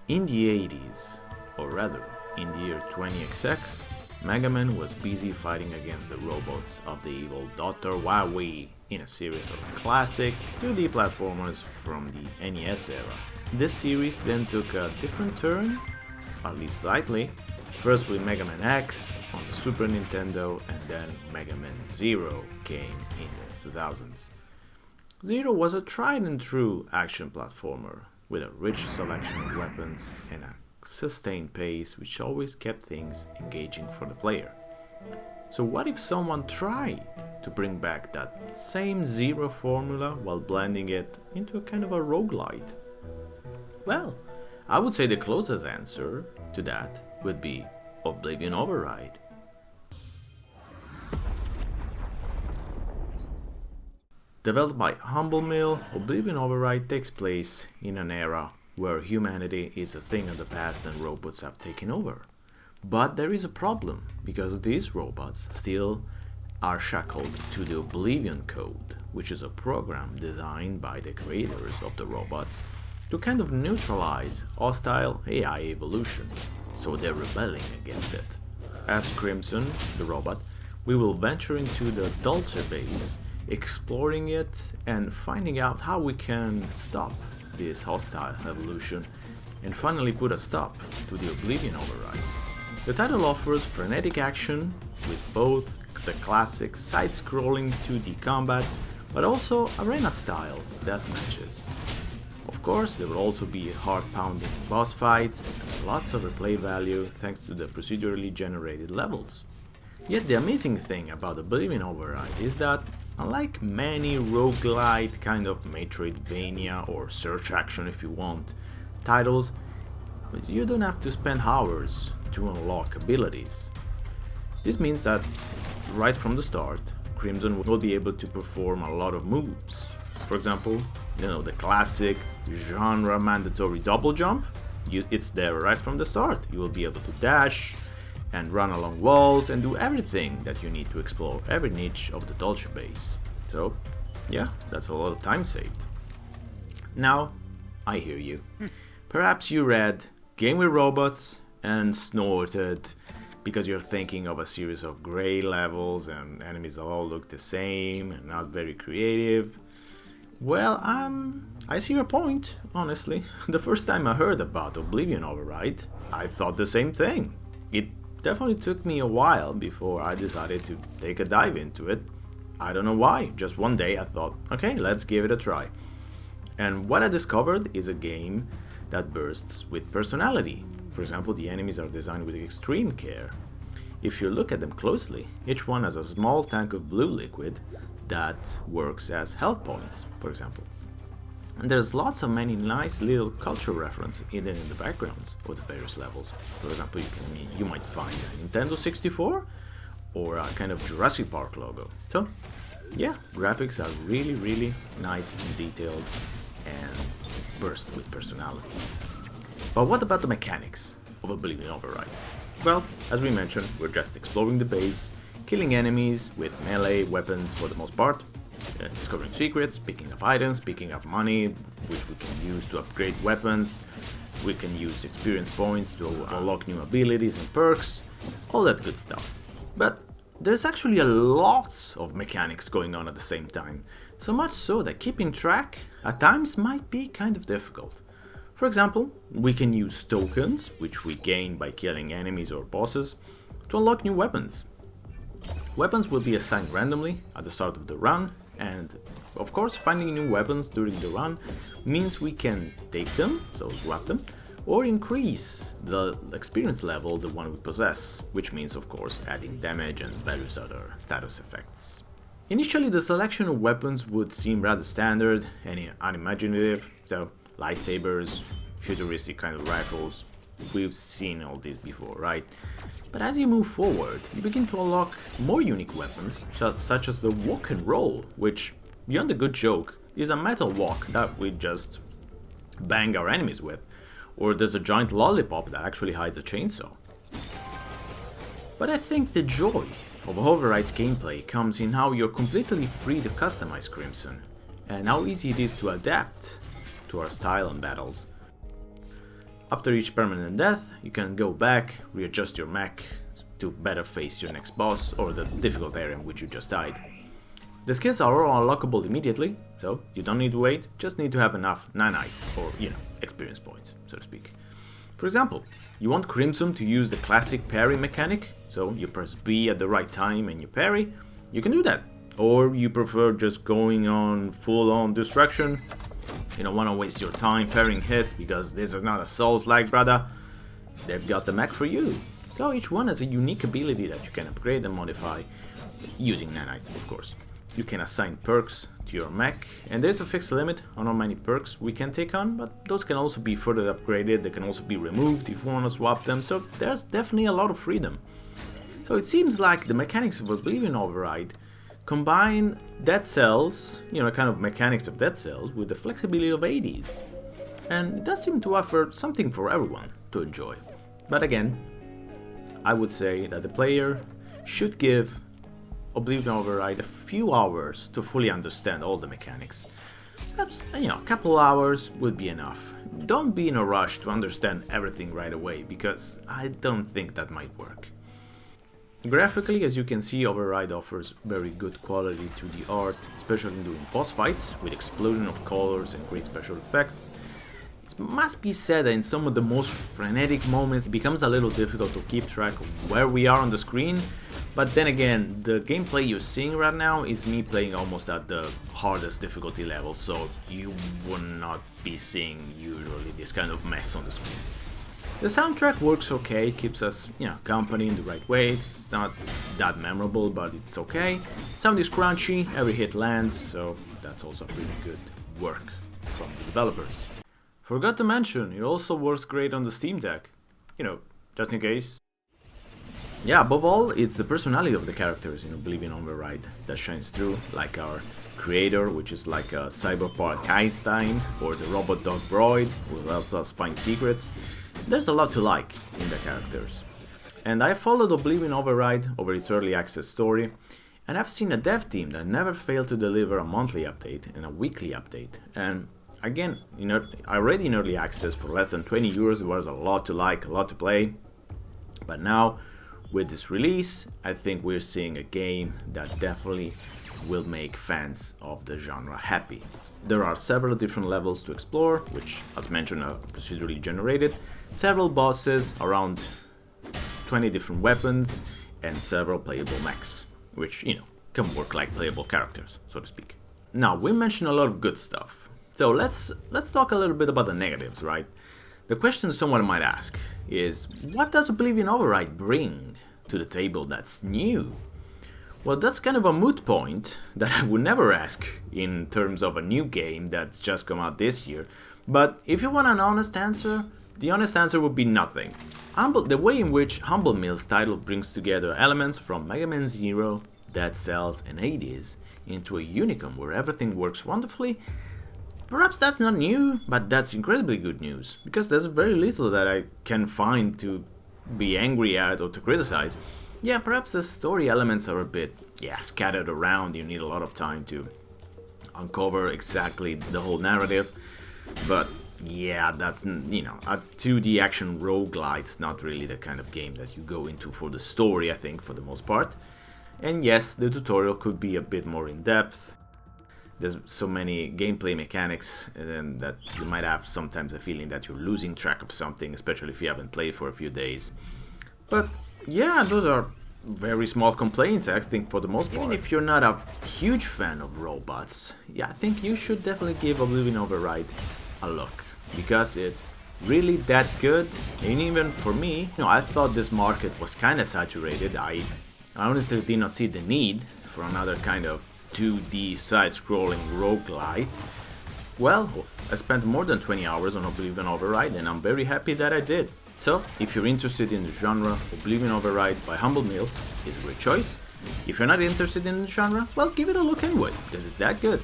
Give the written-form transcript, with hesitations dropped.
In the 80s, or rather, in the year 20XX, Mega Man was busy fighting against the robots of the evil Dr. Wowie in a series of classic 2D platformers from the NES era. This series then took a different turn, at least slightly, first with Mega Man X on the Super Nintendo, and then Mega Man Zero came in the 2000s. Zero was a tried and true action platformer with a rich selection of weapons and a sustained pace which always kept things engaging for the player. So what if someone tried to bring back that same Zero formula while blending it into a kind of a roguelite? Well, I would say the closest answer to that would be Oblivion Override. Developed by Humble Mill, Oblivion Override takes place in an era where humanity is a thing of the past and robots have taken over. But there is a problem, because these robots still are shackled to the Oblivion Code, which is a program designed by the creators of the robots to kind of neutralize hostile AI evolution, so they're rebelling against it. As Crimson, the robot, we will venture into the Dulce base, exploring it and finding out how we can stop this hostile evolution and finally put a stop to the Oblivion Override. The title offers frenetic action with both the classic side-scrolling 2D combat but also arena-style deathmatches. Of course, there will also be heart-pounding boss fights and lots of replay value thanks to the procedurally generated levels. Yet the amazing thing about Oblivion Override is that, unlike many roguelite kind of Metroidvania or search action if you want titles, you don't have to spend hours to unlock abilities. This means that right from the start, Crimson will be able to perform a lot of moves. For example, the classic genre mandatory double jump, it's there right from the start. You will be able to dash and run along walls and do everything that you need to explore every niche of the Dulce base. So yeah, that's a lot of time saved. Now, I hear you. Perhaps you read Game with Robots and snorted because you're thinking of a series of grey levels and enemies that all look the same and not very creative. Well, I see your point, honestly. The first time I heard about Oblivion Override, I thought the same thing. It definitely took me a while before I decided to take a dive into it. I don't know why, just one day I thought, okay, let's give it a try. And what I discovered is a game that bursts with personality. For example, the enemies are designed with extreme care. If you look at them closely, each one has a small tank of blue liquid that works as health points, for example. And there's lots of many nice little cultural references hidden in the backgrounds of the various levels. For example, you might find a Nintendo 64 or a kind of Jurassic Park logo. So yeah, graphics are really nice and detailed and burst with personality. But what about the mechanics of Oblivion Override? Well, as we mentioned, we're just exploring the base, killing enemies with melee weapons for the most part, discovering secrets, picking up items, picking up money, which we can use to upgrade weapons. We can use experience points to unlock new abilities and perks, all that good stuff. But there's actually a lot of mechanics going on at the same time, so much so that keeping track at times might be kind of difficult. For example, we can use tokens, which we gain by killing enemies or bosses, to unlock new weapons. Weapons will be assigned randomly at the start of the run, and of course finding new weapons during the run means we can take them, so swap them, or increase the experience level the one we possess, which means of course adding damage and various other status effects. Initially the selection of weapons would seem rather standard and unimaginative, so lightsabers, futuristic kind of rifles, we've seen all this before, right? But as you move forward, you begin to unlock more unique weapons, such as the walk and roll, which, beyond a good joke, is a metal walk that we just bang our enemies with, or there's a giant lollipop that actually hides a chainsaw. But I think the joy of Override's gameplay comes in how you're completely free to customize Crimson, and how easy it is to adapt to our style and battles. After each permanent death, you can go back, readjust your mech to better face your next boss or the difficult area in which you just died. The skills are all unlockable immediately, so you don't need to wait, just need to have enough nanites or, experience points, so to speak. For example, you want Crimson to use the classic parry mechanic, so you press B at the right time and you parry, you can do that. Or you prefer just going on full-on distraction, you don't want to waste your time parrying hits because this is not a Souls-like, brother. They've got the mech for you. So each one has a unique ability that you can upgrade and modify using nanites, of course. You can assign perks to your mech, and there's a fixed limit on how many perks we can take on, but those can also be further upgraded, they can also be removed if you want to swap them, so there's definitely a lot of freedom. So it seems like the mechanics of Oblivion Override combine Dead Cells, kind of mechanics of Dead Cells, with the flexibility of Hades. And it does seem to offer something for everyone to enjoy. But again, I would say that the player should give Oblivion Override a few hours to fully understand all the mechanics. Perhaps, a couple hours would be enough. Don't be in a rush to understand everything right away, because I don't think that might work. Graphically, as you can see, Override offers very good quality to the art, especially during boss fights, with explosion of colors and great special effects. It must be said that in some of the most frenetic moments it becomes a little difficult to keep track of where we are on the screen, but then again, the gameplay you're seeing right now is me playing almost at the hardest difficulty level, so you would not be seeing usually this kind of mess on the screen. The soundtrack works okay, keeps us, company in the right way. It's not that memorable, but it's okay. Sound is crunchy, every hit lands, so that's also pretty good work from the developers. Forgot to mention, it also works great on the Steam Deck, just in case. Yeah, above all, it's the personality of the characters in Oblivion Override that shines through, like our creator, which is like a cyberpunk Einstein, or the robot dog Broid, who will help us find secrets. There's a lot to like in the characters. And I followed Oblivion Override over its early access story, and I've seen a dev team that never failed to deliver a monthly update and a weekly update. And again, already in early access for less than 20 euros, there was a lot to like, a lot to play. But now, with this release, I think we're seeing a game that definitely will make fans of the genre happy. There are several different levels to explore, which, as mentioned, are procedurally generated, several bosses, around 20 different weapons, and several playable mechs, which, can work like playable characters, so to speak. Now, we mentioned a lot of good stuff, so let's talk a little bit about the negatives, right? The question someone might ask is, what does Oblivion Override bring to the table that's new? Well, that's kind of a moot point that I would never ask in terms of a new game that's just come out this year, but if you want an honest answer, the honest answer would be nothing. The way in which Humble Mill's title brings together elements from Mega Man Zero, Dead Cells and Hades into a unicum where everything works wonderfully, perhaps that's not new, but that's incredibly good news, because there's very little that I can find to be angry at or to criticize. Yeah, perhaps the story elements are a bit, scattered around, you need a lot of time to uncover exactly the whole narrative, but that's, a 2D action roguelike's not really the kind of game that you go into for the story, I think, for the most part. And yes, the tutorial could be a bit more in-depth. There's so many gameplay mechanics and that you might have sometimes a feeling that you're losing track of something, especially if you haven't played for a few days. But those are very small complaints, I think, for the most part. Even if you're not a huge fan of robots, I think you should definitely give Oblivion Override a look, because it's really that good. And even for me, I thought this market was kind of saturated. I honestly did not see the need for another kind of 2D side-scrolling roguelite. Well, I spent more than 20 hours on Oblivion Override, and I'm very happy that I did. So, if you're interested in the genre, Oblivion Override by Humble Mill is a great choice. If you're not interested in the genre, well, give it a look anyway, because it's that good.